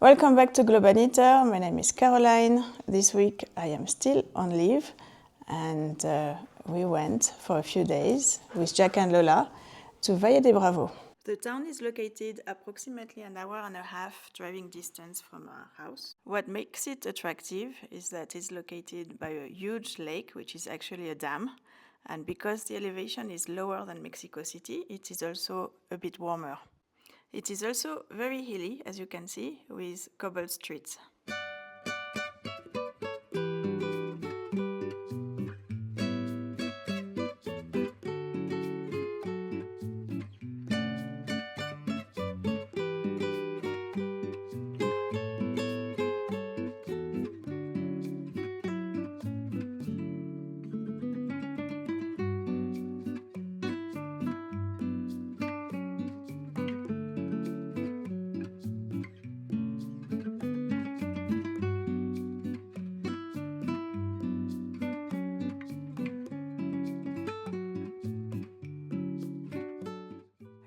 Welcome back to Globanitter. My name is Caroline. This week I am still on leave and we went for a few days with Jack and Lola to Valle de Bravo. The town is located approximately an hour and a half driving distance from our house. What makes it attractive is that it's located by a huge lake, which is actually a dam. And because the elevation is lower than Mexico City, it is also a bit warmer. It is also very hilly, as you can see, with cobbled streets.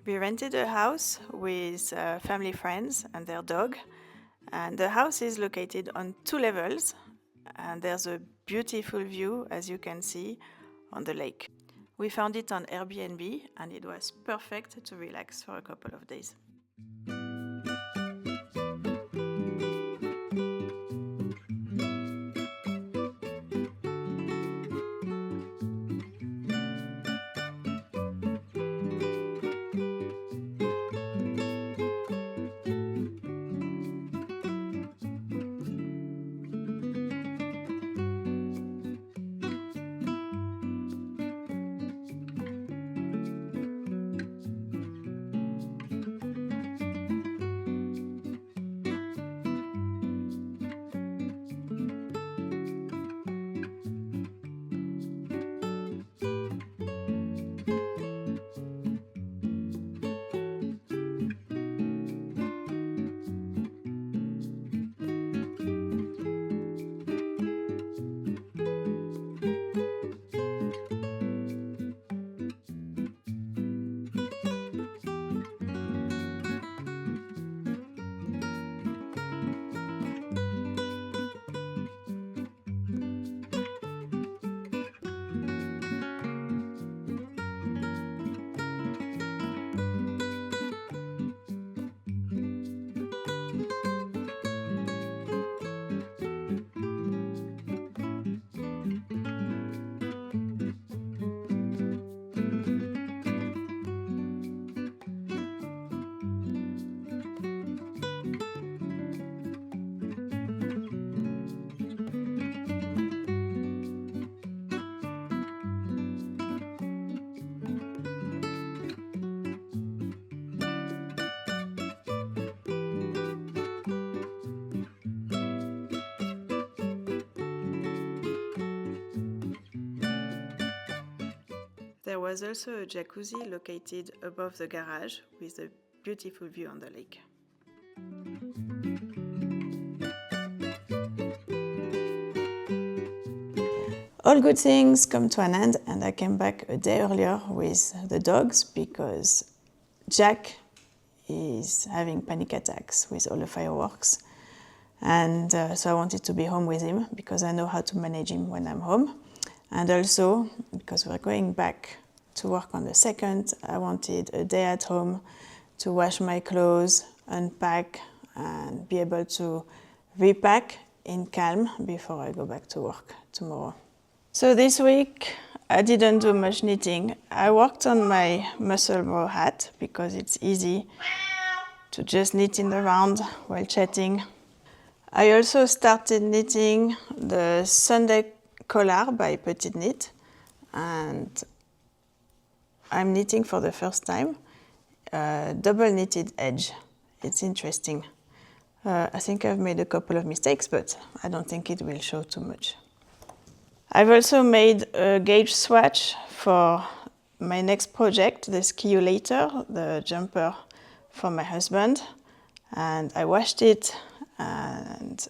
We rented a house with family friends and their dog, and the house is located on 2 levels, and there's a beautiful view, as you can see, on the lake. We found it on Airbnb, and it was perfect to relax for a couple of days. There was also a jacuzzi located above the garage with a beautiful view on the lake. All good things come to an end, and I came back a day earlier with the dogs because Jack is having panic attacks with all the fireworks. And so I wanted to be home with him because I know how to manage him when I'm home. And also, because we're going back to work on the 2nd, I wanted a day at home to wash my clothes, unpack, and be able to repack in calm before I go back to work tomorrow. So this week, I didn't do much knitting. I worked on my Musselburgh hat because it's easy to just knit in the round while chatting. I also started knitting the Sunday collar by Petite Knit, and I'm knitting for the first time double knitted edge. It's interesting. I think I've made a couple of mistakes, but I don't think it will show too much. I've also made a gauge swatch for my next project, the skiulator, the jumper for my husband, and I washed it and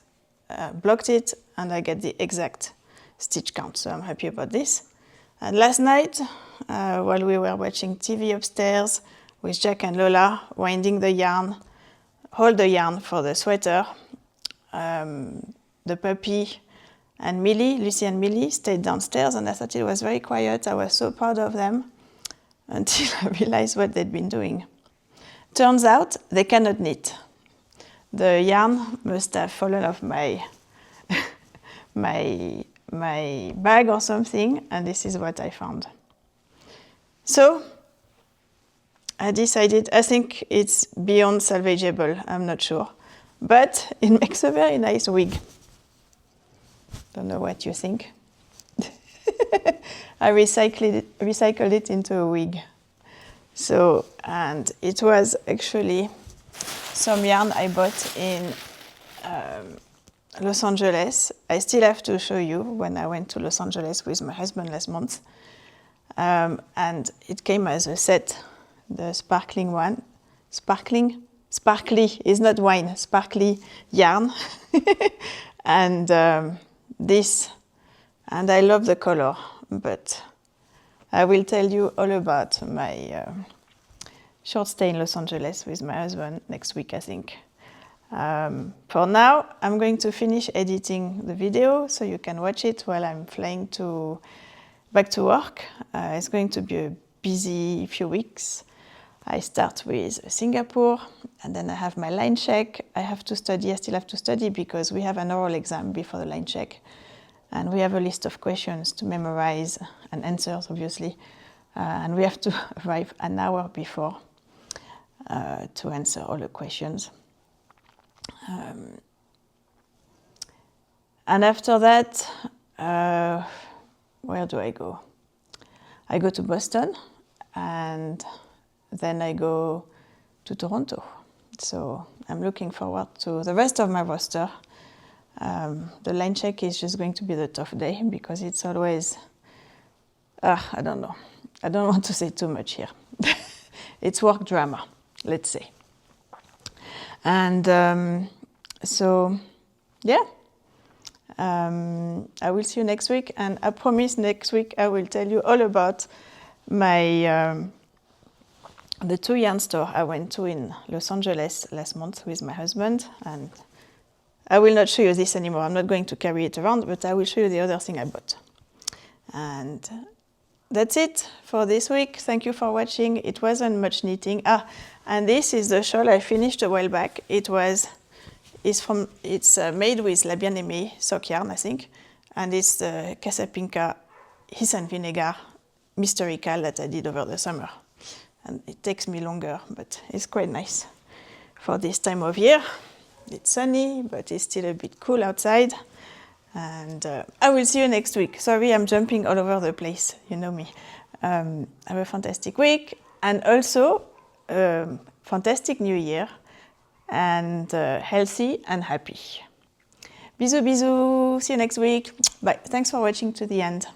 blocked it, and I get the exact stitch count, so I'm happy about this. And last night, while we were watching TV upstairs with Jack and Lola, winding the yarn, all the yarn for the sweater. The puppy and Millie, Lucie and Millie, stayed downstairs, and I thought it was very quiet. I was so proud of them until I realized what they'd been doing. Turns out they cannot knit. The yarn must have fallen off my my bag or something, and this is what I found. So I decided, I think it's beyond salvageable, I'm not sure, but it makes a very nice wig. Don't know what you think. I recycled it into a wig. So, and it was actually some yarn I bought in Los Angeles. I still have to show you when I went to Los Angeles with my husband last month. And it came as a set, the sparkling one. Sparkly is not wine, sparkly yarn. And this, and I love the color, but I will tell you all about my short stay in Los Angeles with my husband next week, I think. For now, I'm going to finish editing the video so you can watch it while I'm flying back to work. It's going to be a busy few weeks. I start with Singapore, and then I have my line check. I still have to study because we have an oral exam before the line check. And we have a list of questions to memorize and answers, obviously. And we have to arrive an hour before to answer all the questions. And after that, where do I go? I go to Boston, and then I go to Toronto. So I'm looking forward to the rest of my roster. The line check is just going to be the tough day because it's always, I don't know. I don't want to say too much here. It's work drama, let's say. And so, yeah. I will see you next week, and I promise next week I will tell you all about my the 2 yarn store I went to in Los Angeles last month with my husband. And I will not show you this anymore. I'm not going to carry it around, but I will show you the other thing I bought. And that's it for this week. Thank you for watching. It wasn't much knitting. And this is the shawl I finished a while back. It's made with La Bien-Aimée sock yarn, I think. And it's the Casapinka and Vinegar mystery cal that I did over the summer. And it takes me longer, but it's quite nice for this time of year. It's sunny, but it's still a bit cool outside. And I will see you next week. Sorry, I'm jumping all over the place. You know me. Have a fantastic week. And also, fantastic new year. And healthy and happy. Bisous, bisous. See you next week. Bye. Thanks for watching to the end.